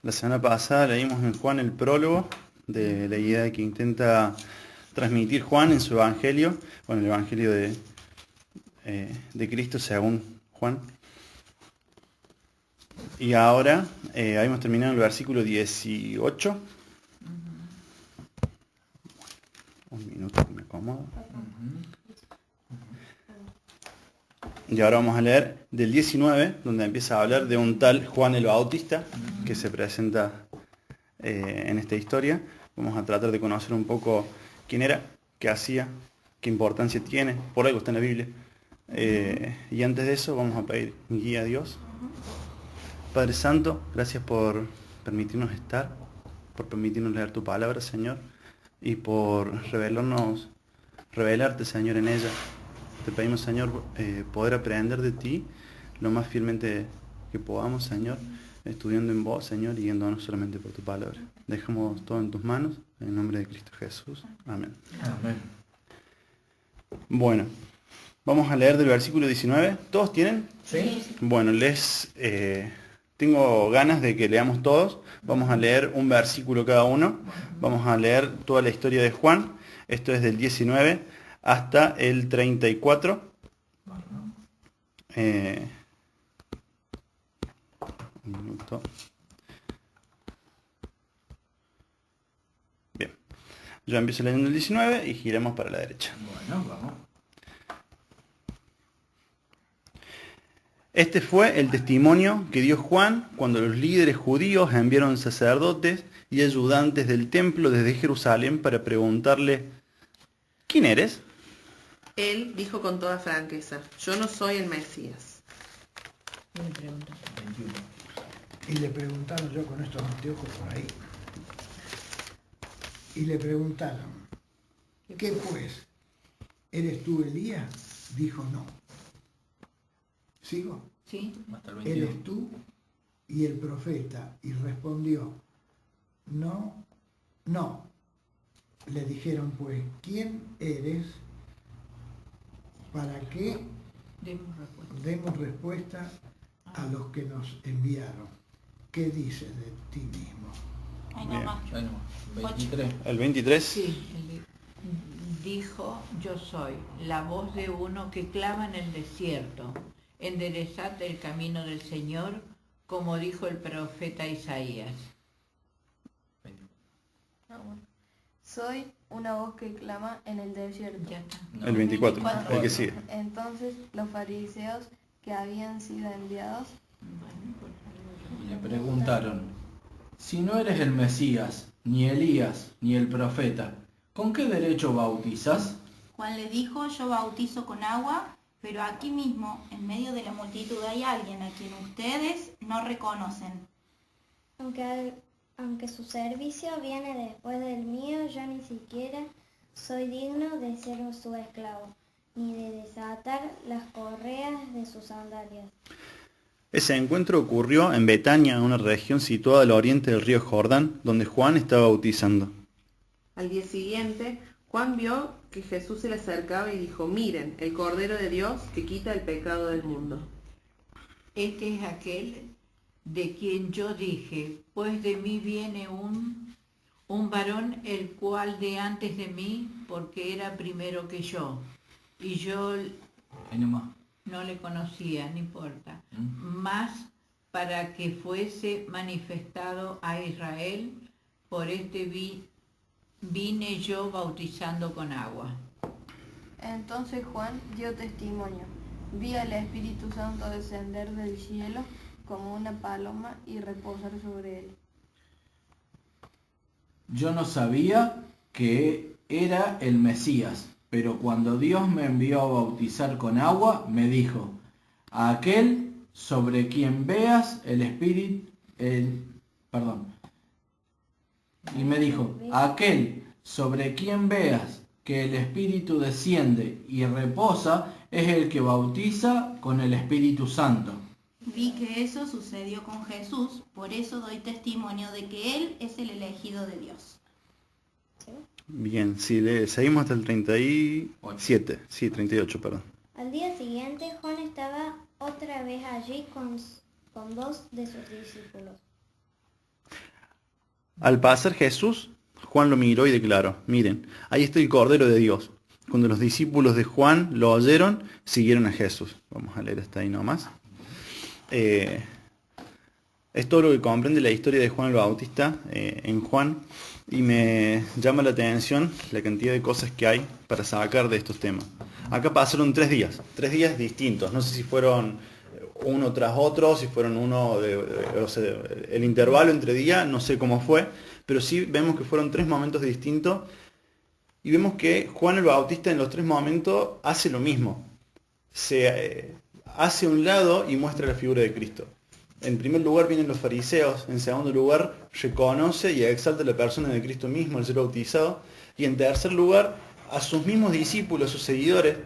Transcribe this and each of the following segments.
La semana pasada leímos en Juan el prólogo de la idea que intenta transmitir Juan en su evangelio, bueno, el evangelio de Cristo según Juan. Y ahora habíamos terminado el versículo 18. Un minuto que me acomodo. Y ahora vamos a leer del 19, donde empieza a hablar de un tal Juan el Bautista, que se presenta en esta historia. Vamos a tratar de conocer un poco quién era, qué hacía, qué importancia tiene, por algo está en la Biblia. Y antes de eso vamos a pedir guía a Dios. Padre Santo, gracias por permitirnos estar, por permitirnos leer tu palabra, Señor, y por revelarte, Señor, en ella. Te pedimos, Señor, poder aprender de ti lo más fielmente que podamos, Señor, estudiando en vos, Señor, y guiándonos solamente por tu palabra. Dejamos todo en tus manos, en el nombre de Cristo Jesús. Amén. Amén. Bueno, vamos a leer del versículo 19. ¿Todos tienen? ¿Sí? Bueno, tengo ganas de que leamos todos. Vamos a leer un versículo cada uno. Vamos a leer toda la historia de Juan. Esto es del 19 hasta el 34. Un minuto. Bien. Yo empiezo leyendo el 19 y giremos para la derecha. Bueno, vamos. Este fue el testimonio que dio Juan cuando los líderes judíos enviaron sacerdotes y ayudantes del templo desde Jerusalén para preguntarle: ¿quién eres? Él dijo con toda franqueza: yo no soy el Mesías. Y le preguntaron, yo con estos anteojos por ahí, y le preguntaron, ¿qué pues? ¿Eres tú Elías? Dijo, no. ¿Sigo? Sí. Hasta el 22. ¿Eres tú y el profeta? Y respondió, no, no. Le dijeron pues, ¿quién eres? ¿Para qué demos respuesta a los que nos enviaron? ¿Qué dices de ti mismo? Ahí Bien. nomás. Ahí nomás, 23. El 23. Sí, dijo: yo soy la voz de uno que clama en el desierto, enderezad el camino del Señor, como dijo el profeta Isaías. 24. Soy una voz que clama en el desierto. Ya está. No. El 24. El que sigue. Entonces los fariseos que habían sido enviados Bueno, pues algo Y le preguntaron, si no eres el Mesías, ni Elías, ni el profeta, ¿con qué derecho bautizas? Juan le dijo: yo bautizo con agua, pero aquí mismo, en medio de la multitud, hay alguien a quien ustedes no reconocen. Aunque su servicio viene después del mío, yo ni siquiera soy digno de ser su esclavo, ni de desatar las correas de sus sandalias. Ese encuentro ocurrió en Betania, una región situada al oriente del río Jordán, donde Juan estaba bautizando. Al día siguiente, Juan vio que Jesús se le acercaba y dijo: miren, el Cordero de Dios que quita el pecado del mundo. Este es aquel de quien yo dije: pues de mí viene un varón el cual de antes de mí, porque era primero que yo, y yo Ahí nomás. no le conocía, no importa, más para que fuese manifestado a Israel, por este vine yo bautizando con agua. Entonces Juan dio testimonio. Vi al Espíritu Santo descender del cielo como una paloma y reposar sobre él. Yo no sabía que era el Mesías, pero cuando Dios me envió a bautizar con agua, me dijo, a aquel sobre quien veas el Espíritu, y me dijo, a aquel sobre quien veas que el Espíritu desciende y reposa, es el que bautiza con el Espíritu Santo. Vi que eso sucedió con Jesús, por eso doy testimonio de que Él es el elegido de Dios. Bien, si seguimos hasta el 37. Sí, 38, perdón. Al día siguiente, Juan estaba otra vez allí con dos de sus discípulos. Al pasar Jesús, Juan lo miró y declaró, miren, ahí está el Cordero de Dios. Cuando los discípulos de Juan lo oyeron, siguieron a Jesús. Vamos a leer hasta ahí nomás. Es todo lo que comprende la historia de Juan el Bautista en Juan, y me llama la atención la cantidad de cosas que hay para sacar de estos temas. Acá pasaron 3 días distintos. No sé si fueron uno tras otro, si fueron o sea, el intervalo entre días, no sé cómo fue, pero sí vemos que fueron 3 momentos distintos. Y vemos que Juan el Bautista en los 3 momentos hace lo mismo. Se hace a un lado y muestra la figura de Cristo. En primer lugar vienen los fariseos, en segundo lugar reconoce y exalta la persona de Cristo mismo, el ser bautizado, y en tercer lugar a sus mismos discípulos, sus seguidores,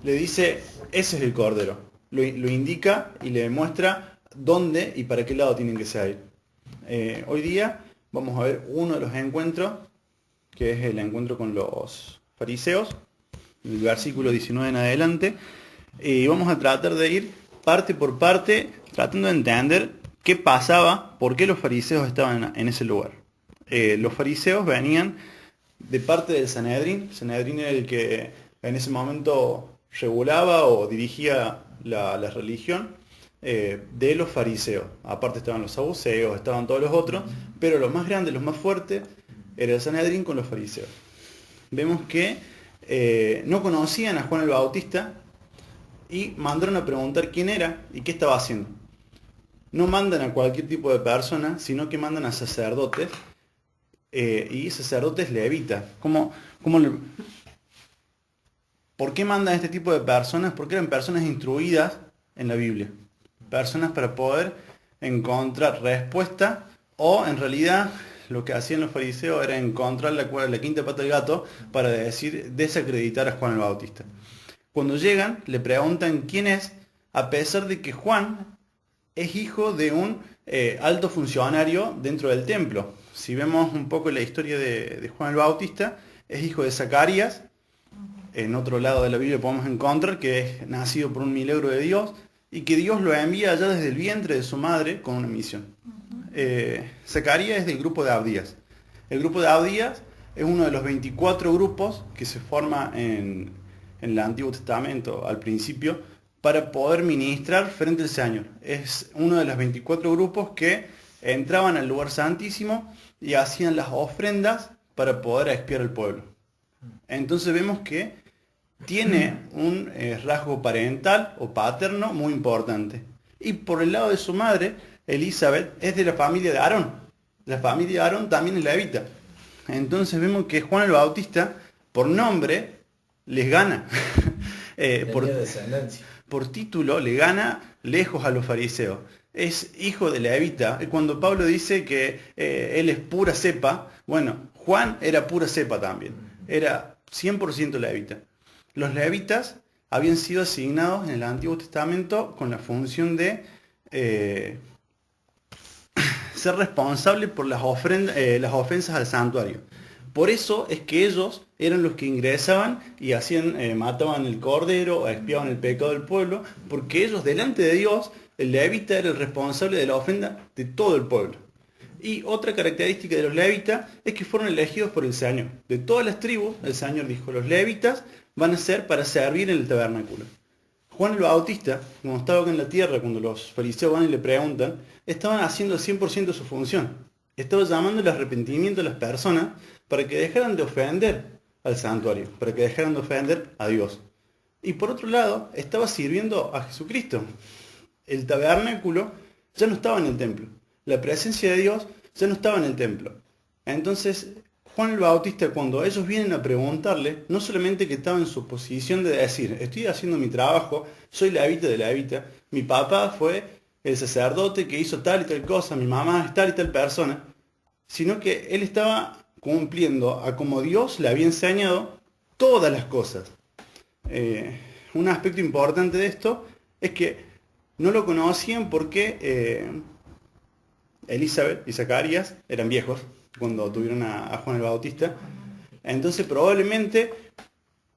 le dice, ese es el Cordero. Lo indica y le muestra dónde y para qué lado tienen que salir. Hoy día vamos a ver uno de los encuentros, que es el encuentro con los fariseos, el versículo 19 en adelante, y vamos a tratar de ir parte por parte, tratando de entender qué pasaba, por qué los fariseos estaban en ese lugar. Los fariseos venían de parte del Sanedrín. El Sanedrín era el que en ese momento regulaba o dirigía la religión de los fariseos. Aparte estaban los saduceos, estaban todos los otros, pero los más grandes, los más fuertes, era el Sanedrín con los fariseos. Vemos que no conocían a Juan el Bautista y mandaron a preguntar quién era y qué estaba haciendo. No mandan a cualquier tipo de persona, sino que mandan a sacerdotes y sacerdotes levitas. ¿Por qué mandan a este tipo de personas? Porque eran personas instruidas en la Biblia. Personas para poder encontrar respuesta, o en realidad lo que hacían los fariseos era encontrar la quinta pata del gato para desacreditar a Juan el Bautista. Cuando llegan, le preguntan quién es, a pesar de que Juan es hijo de un alto funcionario dentro del templo. Si vemos un poco la historia de Juan el Bautista, es hijo de Zacarías. En otro lado de la Biblia podemos encontrar que es nacido por un milagro de Dios y que Dios lo envía allá desde el vientre de su madre con una misión. Zacarías es del grupo de Abdías. El grupo de Abdías es uno de los 24 grupos que se forma en el Antiguo Testamento al principio para poder ministrar frente al Señor. Es uno de los 24 grupos que entraban al lugar santísimo y hacían las ofrendas para poder expiar al pueblo. Entonces vemos que tiene un rasgo parental o paterno muy importante. Y por el lado de su madre, Elizabeth, es de la familia de Aarón. La familia de Aarón también es levita. Entonces vemos que Juan el Bautista, por nombre, les gana. Por título, le gana lejos a los fariseos. Es hijo de levita. Cuando Pablo dice que él es pura cepa, bueno, Juan era pura cepa también. Era 100% levita. Los levitas habían sido asignados en el Antiguo Testamento con la función de ser responsables por las ofensas al santuario. Por eso es que ellos eran los que ingresaban y mataban el cordero, expiaban el pecado del pueblo, porque ellos delante de Dios, el levita era el responsable de la ofrenda de todo el pueblo. Y otra característica de los levitas es que fueron elegidos por el Señor. De todas las tribus, el Señor dijo, los levitas van a ser para servir en el tabernáculo. Juan el Bautista, cuando estaba acá en la tierra, cuando los fariseos van y le preguntan, estaban haciendo 100% su función. Estaba llamando al arrepentimiento a las personas para que dejaran de ofender al santuario, para que dejaran de ofender a Dios. Y por otro lado, estaba sirviendo a Jesucristo. El tabernáculo ya no estaba en el templo. La presencia de Dios ya no estaba en el templo. Entonces, Juan el Bautista, cuando ellos vienen a preguntarle, no solamente que estaba en su posición de decir, estoy haciendo mi trabajo, soy levita de levita, mi papá fue el sacerdote que hizo tal y tal cosa, mi mamá es tal y tal persona, sino que él estaba cumpliendo a como Dios le había enseñado todas las cosas. Un aspecto importante de esto es que no lo conocían porque Elizabeth y Zacarías eran viejos cuando tuvieron a Juan el Bautista. Entonces probablemente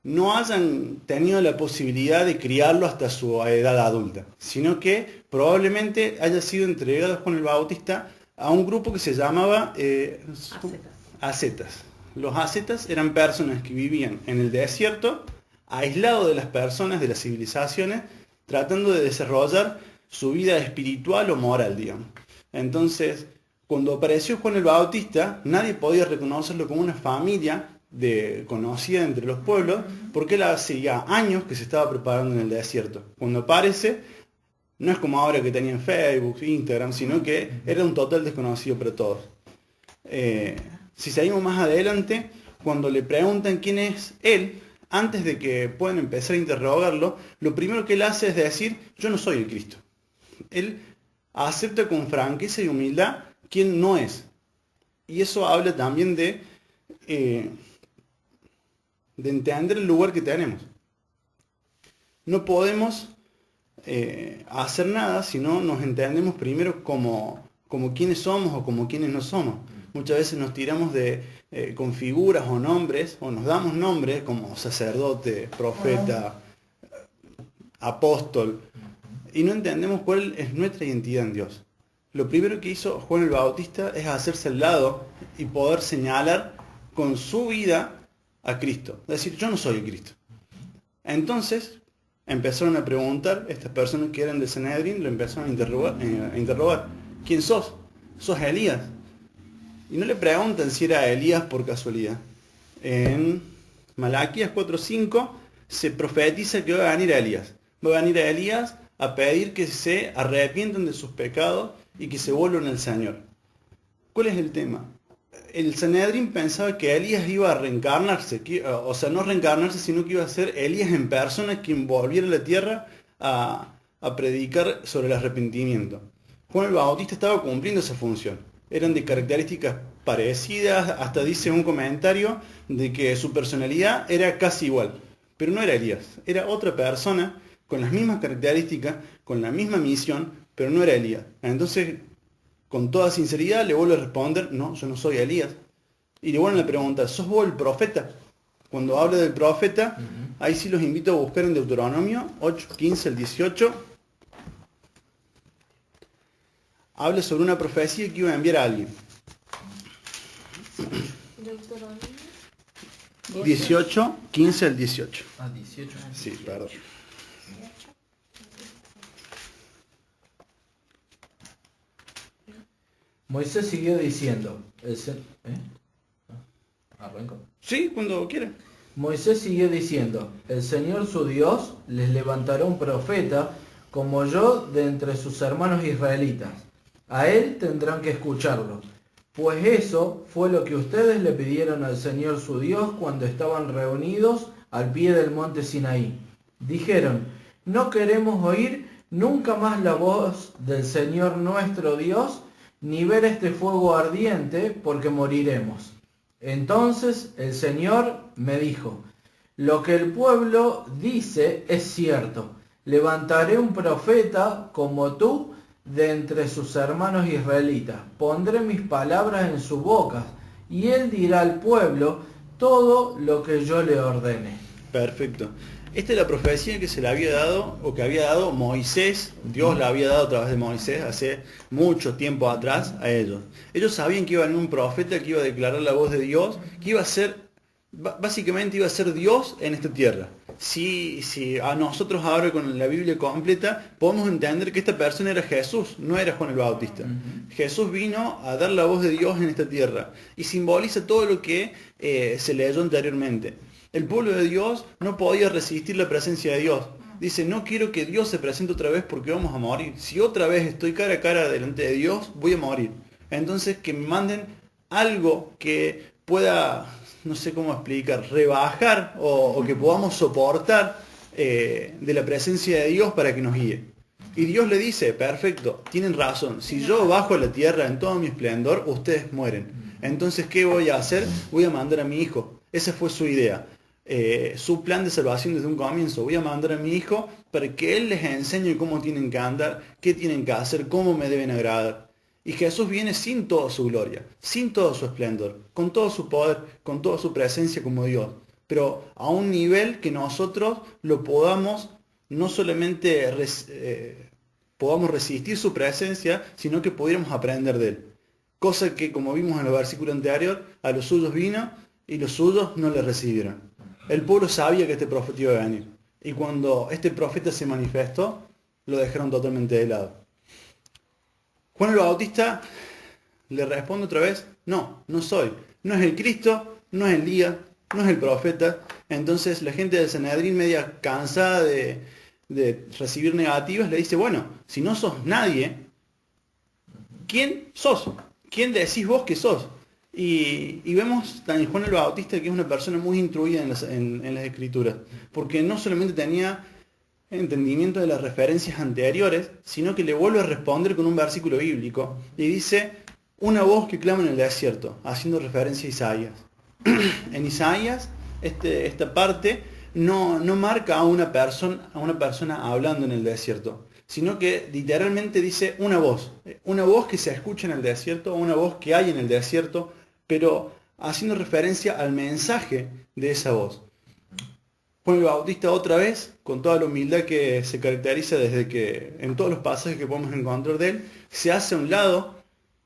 no hayan tenido la posibilidad de criarlo hasta su edad adulta, sino que probablemente haya sido entregado a Juan el Bautista a un grupo que se llamaba Ascetas. ascetas. Los ascetas eran personas que vivían en el desierto, aislados de las personas, de las civilizaciones, tratando de desarrollar su vida espiritual o moral, digamos. Entonces, cuando apareció Juan el Bautista, nadie podía reconocerlo como una familia conocida entre los pueblos, porque él hace ya años que se estaba preparando en el desierto. Cuando aparece, no es como ahora que tenían Facebook, Instagram, sino que era un total desconocido para todos. Si seguimos más adelante, cuando le preguntan quién es él, antes de que puedan empezar a interrogarlo, lo primero que él hace es decir, yo no soy el Cristo. Él acepta con franqueza y humildad quién no es. Y eso habla también de entender el lugar que tenemos. No podemos hacer nada si no nos entendemos primero como quienes somos o como quienes no somos. Muchas veces nos tiramos con figuras o nombres, o nos damos nombres como sacerdote, profeta, apóstol, y no entendemos cuál es nuestra identidad en Dios. Lo primero que hizo Juan el Bautista es hacerse al lado y poder señalar con su vida a Cristo. Es decir, yo no soy el Cristo. Entonces empezaron a preguntar, estas personas que eran de Sanedrín, lo empezaron a interrogar. ¿Quién sos? ¿Sos Elías? Y no le preguntan si era Elías por casualidad. En Malaquías 4:5 se profetiza que va a venir Elías. Va a venir a Elías a pedir que se arrepientan de sus pecados y que se vuelvan al Señor. ¿Cuál es el tema? El Sanedrín pensaba que Elías iba a reencarnarse, o sea, no reencarnarse, sino que iba a ser Elías en persona quien volviera a la tierra a predicar sobre el arrepentimiento. Juan el Bautista estaba cumpliendo esa función. Eran de características parecidas, hasta dice un comentario de que su personalidad era casi igual, pero no era Elías, era otra persona con las mismas características, con la misma misión, pero no era Elías. Entonces, con toda sinceridad le vuelve a responder, no, yo no soy Elías. Y le vuelven a preguntar, ¿sos vos el profeta? Cuando habla del profeta, ahí sí los invito a buscar en Deuteronomio 8, 15 al 18. Habla sobre una profecía que iba a enviar a alguien. 18, 15 al 18. Ah, 18. Sí, perdón. Moisés siguió diciendo, ¿Arranco? Sí, cuando quiera. Moisés siguió diciendo, el Señor su Dios les levantará un profeta como yo de entre sus hermanos israelitas. A él tendrán que escucharlo, pues eso fue lo que ustedes le pidieron al Señor su Dios cuando estaban reunidos al pie del monte Sinaí. Dijeron, no queremos oír nunca más la voz del Señor nuestro Dios, ni ver este fuego ardiente, porque moriremos. Entonces el Señor me dijo, lo que el pueblo dice es cierto, levantaré un profeta como tú de entre sus hermanos israelitas, pondré mis palabras en su boca, y él dirá al pueblo todo lo que yo le ordene. Perfecto. Esta es la profecía que se le había dado, o que había dado Moisés, Dios la había dado a través de Moisés hace mucho tiempo atrás a ellos. Ellos sabían que iba a venir un profeta que iba a declarar la voz de Dios, que iba a ser, básicamente iba a ser Dios en esta tierra. Si a nosotros ahora con la Biblia completa podemos entender que esta persona era Jesús, no era Juan el Bautista. Jesús vino a dar la voz de Dios en esta tierra y simboliza todo lo que se leyó anteriormente. El pueblo de Dios no podía resistir la presencia de Dios. Dice, no quiero que Dios se presente otra vez porque vamos a morir. Si otra vez estoy cara a cara delante de Dios, voy a morir. Entonces que me manden algo que pueda, no sé cómo explicar, rebajar o que podamos soportar de la presencia de Dios para que nos guíe. Y Dios le dice, perfecto, tienen razón, si yo bajo a la tierra en todo mi esplendor, ustedes mueren. Entonces, ¿qué voy a hacer? Voy a mandar a mi hijo. Esa fue su idea. Su plan de salvación desde un comienzo. Voy a mandar a mi hijo para que él les enseñe cómo tienen que andar, qué tienen que hacer, cómo me deben agradar. Y Jesús viene sin toda su gloria, sin todo su esplendor, con todo su poder, con toda su presencia como Dios. Pero a un nivel que nosotros lo podamos, no solamente podamos resistir su presencia, sino que pudiéramos aprender de él. Cosa que, como vimos en el versículo anterior, a los suyos vino y los suyos no le recibieron. El pueblo sabía que este profeta iba a venir. Y cuando este profeta se manifestó, lo dejaron totalmente de lado. Juan el Bautista le responde otra vez, no soy. No es el Cristo, no es Elías, no es el profeta. Entonces la gente del Sanedrín, media cansada de recibir negativas, le dice, bueno, si no sos nadie, ¿quién sos? ¿Quién decís vos que sos? Y vemos también Juan el Bautista, que es una persona muy instruida en las Escrituras, porque no solamente tenía entendimiento de las referencias anteriores, sino que le vuelve a responder con un versículo bíblico, y dice, una voz que clama en el desierto, haciendo referencia a Isaías. En Isaías, esta parte no marca a una persona hablando en el desierto, sino que literalmente dice una voz que se escucha en el desierto, o una voz que hay en el desierto, pero haciendo referencia al mensaje de esa voz. Juan el Bautista, otra vez, con toda la humildad que se caracteriza desde que en todos los pasajes que podemos encontrar de él, se hace a un lado,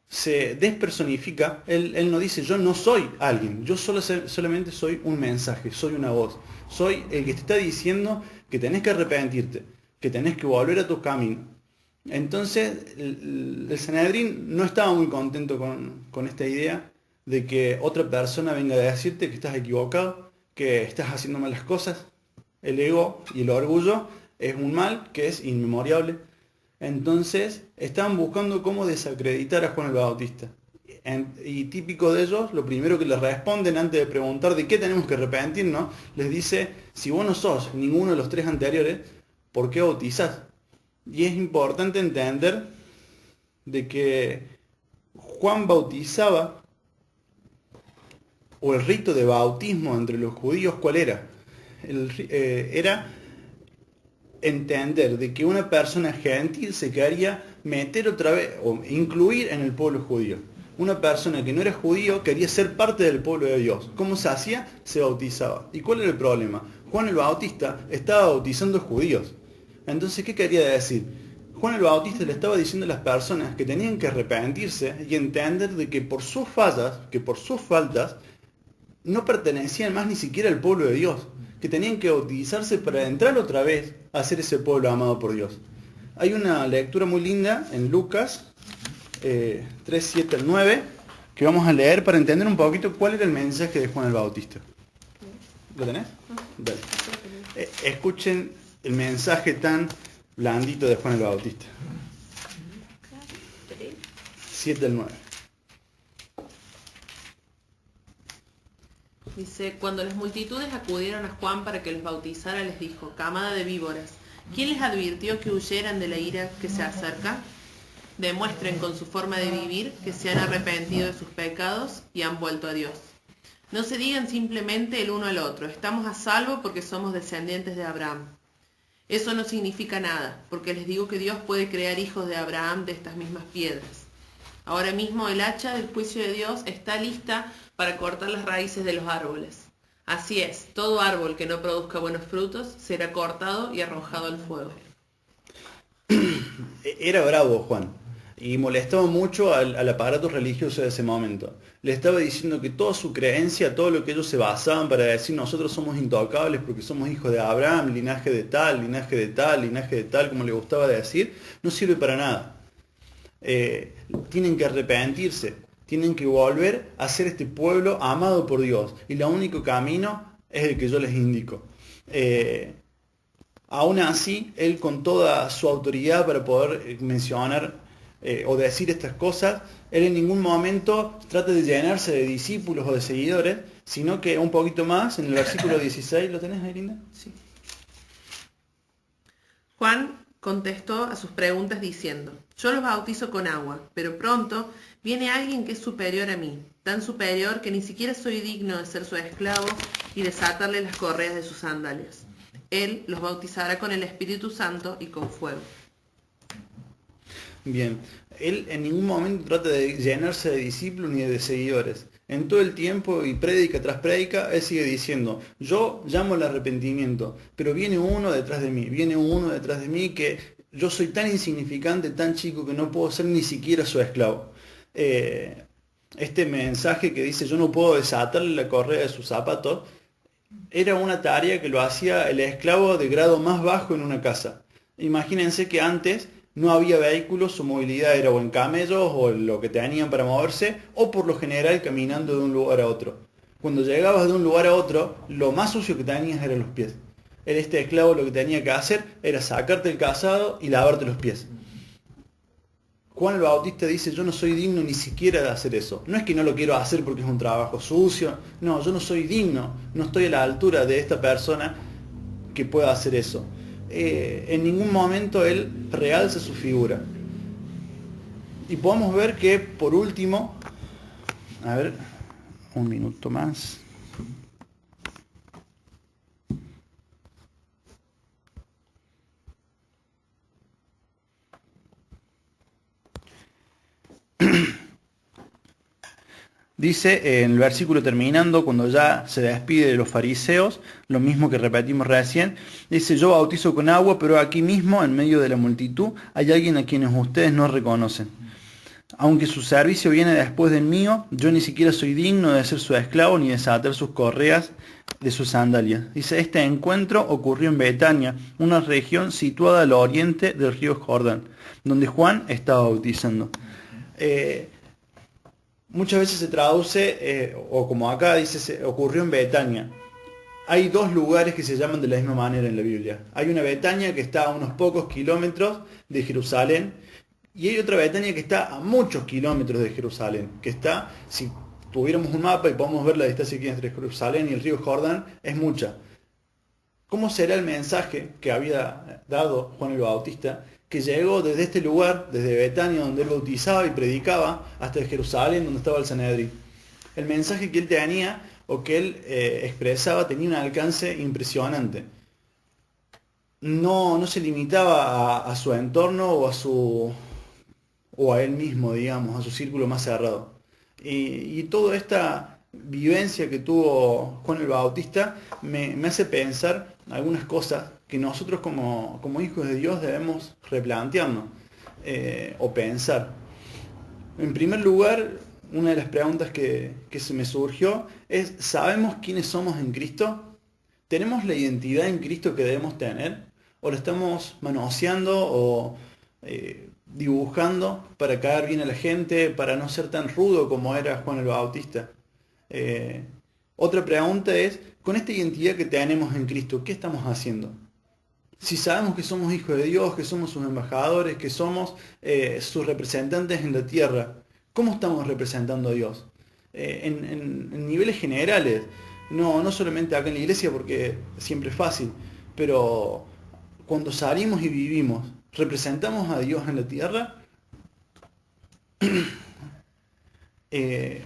se despersonifica. Él no dice, yo no soy alguien, yo solamente soy un mensaje, soy una voz, soy el que te está diciendo que tenés que arrepentirte, que tenés que volver a tu camino. Entonces el Sanedrín no estaba muy contento con esta idea de que otra persona venga a decirte que estás equivocado, que estás haciendo malas cosas. El ego y el orgullo es un mal que es inmemoriable. Entonces estaban buscando cómo desacreditar a Juan el Bautista. Y típico de ellos, lo primero que les responden antes de preguntar de qué tenemos que arrepentirnos, les dice, si vos no sos ninguno de los tres anteriores, ¿por qué bautizás? Y es importante entender de que Juan bautizaba, o el rito de bautismo entre los judíos, ¿cuál era? Era entender de que una persona gentil se quería meter otra vez, o incluir en el pueblo judío. Una persona que no era judío quería ser parte del pueblo de Dios. ¿Cómo se hacía? Se bautizaba. ¿Y cuál era el problema? Juan el Bautista estaba bautizando judíos. Entonces, ¿qué quería decir? Juan el Bautista le estaba diciendo a las personas que tenían que arrepentirse y entender de que por sus faltas, no pertenecían más ni siquiera al pueblo de Dios, que tenían que bautizarse para entrar otra vez a ser ese pueblo amado por Dios. Hay una lectura muy linda en Lucas 3, 7 al 9, que vamos a leer para entender un poquito cuál era el mensaje de Juan el Bautista. ¿Lo tenés? Dale. Escuchen el mensaje tan blandito de Juan el Bautista. 7 al 9. Dice, cuando las multitudes acudieron a Juan para que los bautizara, les dijo, camada de víboras, ¿quién les advirtió que huyeran de la ira que se acerca? Demuestren con su forma de vivir que se han arrepentido de sus pecados y han vuelto a Dios. No se digan simplemente el uno al otro, estamos a salvo porque somos descendientes de Abraham. Eso no significa nada, porque les digo que Dios puede crear hijos de Abraham de estas mismas piedras. Ahora mismo el hacha del juicio de Dios está lista para cortar las raíces de los árboles. Así es, todo árbol que no produzca buenos frutos será cortado y arrojado al fuego. Era bravo Juan, y molestaba mucho al aparato religioso de ese momento. Le estaba diciendo que toda su creencia, todo lo que ellos se basaban para decir nosotros somos intocables porque somos hijos de Abraham, linaje de tal, linaje de tal, linaje de tal, como le gustaba decir, no sirve para nada. Tienen que arrepentirse, tienen que volver a ser este pueblo amado por Dios, y el único camino es el que yo les indico. Aún así, él con toda su autoridad para poder mencionar o decir estas cosas, él en ningún momento trata de llenarse de discípulos o de seguidores, sino que un poquito más, en el versículo 16, ¿lo tenés ahí, Linda? Sí. Juan contestó a sus preguntas diciendo, yo los bautizo con agua, pero pronto viene alguien que es superior a mí, tan superior que ni siquiera soy digno de ser su esclavo y desatarle las correas de sus sandalias. Él los bautizará con el Espíritu Santo y con fuego. Bien, él en ningún momento trata de llenarse de discípulos ni de seguidores. En todo el tiempo y prédica tras prédica, él sigue diciendo, yo llamo al arrepentimiento, pero viene uno detrás de mí que yo soy tan insignificante, tan chico, que no puedo ser ni siquiera su esclavo. este mensaje que dice yo no puedo desatarle la correa de sus zapatos, era una tarea que lo hacía el esclavo de grado más bajo en una casa. Imagínense que antes no había vehículos, su movilidad era o en camellos o lo que tenían para moverse, o por lo general caminando de un lugar a otro. Cuando llegabas de un lugar a otro, lo más sucio que tenías eran los pies. Este esclavo lo que tenía que hacer era sacarte el calzado y lavarte los pies. Juan el Bautista dice, yo no soy digno ni siquiera de hacer eso. No es que no lo quiero hacer porque es un trabajo sucio. No, yo no soy digno. No estoy a la altura de esta persona que pueda hacer eso. En ningún momento él realza su figura. Y podemos ver que, por último, a ver, un minuto más. Dice en el versículo terminando, cuando ya se despide de los fariseos, lo mismo que repetimos recién, dice, yo bautizo con agua, pero aquí mismo, en medio de la multitud, hay alguien a quienes ustedes no reconocen. Aunque su servicio viene después del mío, yo ni siquiera soy digno de ser su esclavo ni desatar sus correas de sus sandalias. Dice, este encuentro ocurrió en Betania, una región situada al oriente del río Jordán, donde Juan estaba bautizando. Muchas veces se traduce, o como acá dice, ocurrió en Betania. Hay dos lugares que se llaman de la misma manera en la Biblia. Hay una Betania que está a unos pocos kilómetros de Jerusalén, y hay otra Betania que está a muchos kilómetros de Jerusalén, que está, si tuviéramos un mapa y podemos ver la distancia que hay entre Jerusalén y el río Jordán, es mucha. ¿Cómo será el mensaje que había dado Juan el Bautista, que llegó desde este lugar, desde Betania, donde él bautizaba y predicaba, hasta Jerusalén, donde estaba el Sanedrín? El mensaje que él tenía, o que él expresaba, tenía un alcance impresionante. No se limitaba a su entorno o a él mismo, digamos, a su círculo más cerrado. Y toda esta vivencia que tuvo Juan el Bautista me hace pensar algunas cosas que nosotros como hijos de Dios debemos replantearnos o pensar. En primer lugar, una de las preguntas que se me surgió es, ¿sabemos quiénes somos en Cristo? ¿Tenemos la identidad en Cristo que debemos tener? ¿O la estamos manoseando o dibujando para caer bien a la gente, para no ser tan rudo como era Juan el Bautista? Otra pregunta es, con esta identidad que tenemos en Cristo, ¿qué estamos haciendo? Si sabemos que somos hijos de Dios, que somos sus embajadores, que somos sus representantes en la tierra, ¿cómo estamos representando a Dios? En niveles generales, no solamente acá en la iglesia porque siempre es fácil, pero cuando salimos y vivimos, ¿representamos a Dios en la tierra?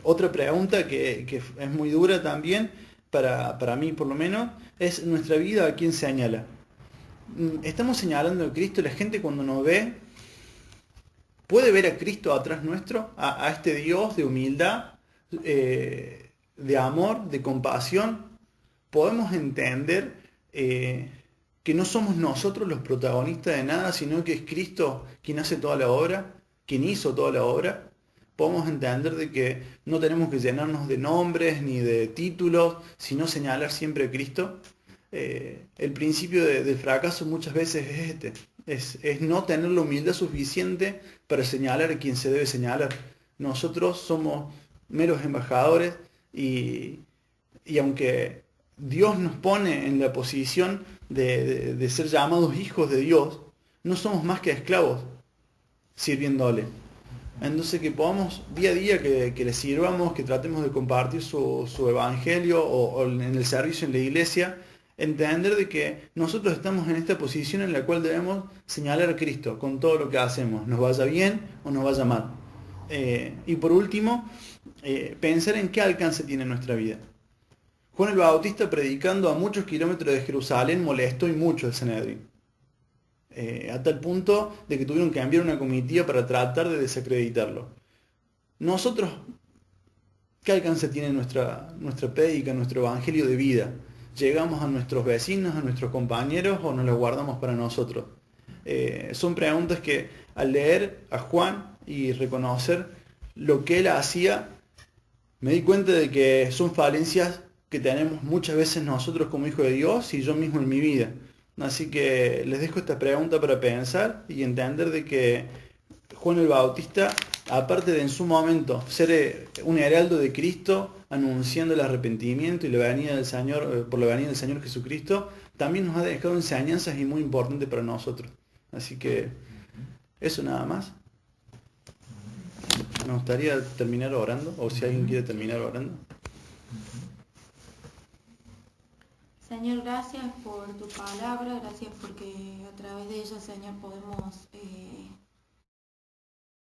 Otra pregunta que es muy dura también, para mí por lo menos, es nuestra vida a quién señala. Estamos señalando a Cristo. La gente cuando nos ve, ¿puede ver a Cristo atrás nuestro? A este Dios de humildad, de amor, de compasión. ¿Podemos entender que no somos nosotros los protagonistas de nada, sino que es Cristo quien hace toda la obra, quien hizo toda la obra? Podemos entender de que no tenemos que llenarnos de nombres ni de títulos, sino señalar siempre a Cristo. El principio del fracaso muchas veces es este, es no tener la humildad suficiente para señalar a quien se debe señalar. Nosotros somos meros embajadores y aunque Dios nos pone en la posición de ser llamados hijos de Dios, no somos más que esclavos sirviéndole. Entonces que podamos día a día que le sirvamos, que tratemos de compartir su evangelio o en el servicio en la iglesia, entender de que nosotros estamos en esta posición en la cual debemos señalar a Cristo con todo lo que hacemos, nos vaya bien o nos vaya mal. Y por último, pensar en qué alcance tiene nuestra vida. Juan el Bautista, predicando a muchos kilómetros de Jerusalén, molestó y mucho al Sanedrín. A tal punto de que tuvieron que enviar una comitiva para tratar de desacreditarlo. Nosotros, ¿qué alcance tiene nuestra prédica, nuestro evangelio de vida? ¿Llegamos a nuestros vecinos, a nuestros compañeros o nos los guardamos para nosotros? Son preguntas que al leer a Juan y reconocer lo que él hacía, Me di cuenta de que son falencias que tenemos muchas veces nosotros como hijos de Dios y yo mismo en mi vida. Así que les dejo esta pregunta para pensar y entender de que Juan el Bautista, aparte de en su momento ser un heraldo de Cristo, anunciando el arrepentimiento y la venida del Señor, por la venida del Señor Jesucristo, también nos ha dejado enseñanzas y muy importantes para nosotros. Así que eso nada más. Me gustaría terminar orando, o si alguien quiere terminar orando. Señor, gracias por tu palabra, gracias porque a través de ella, Señor, podemos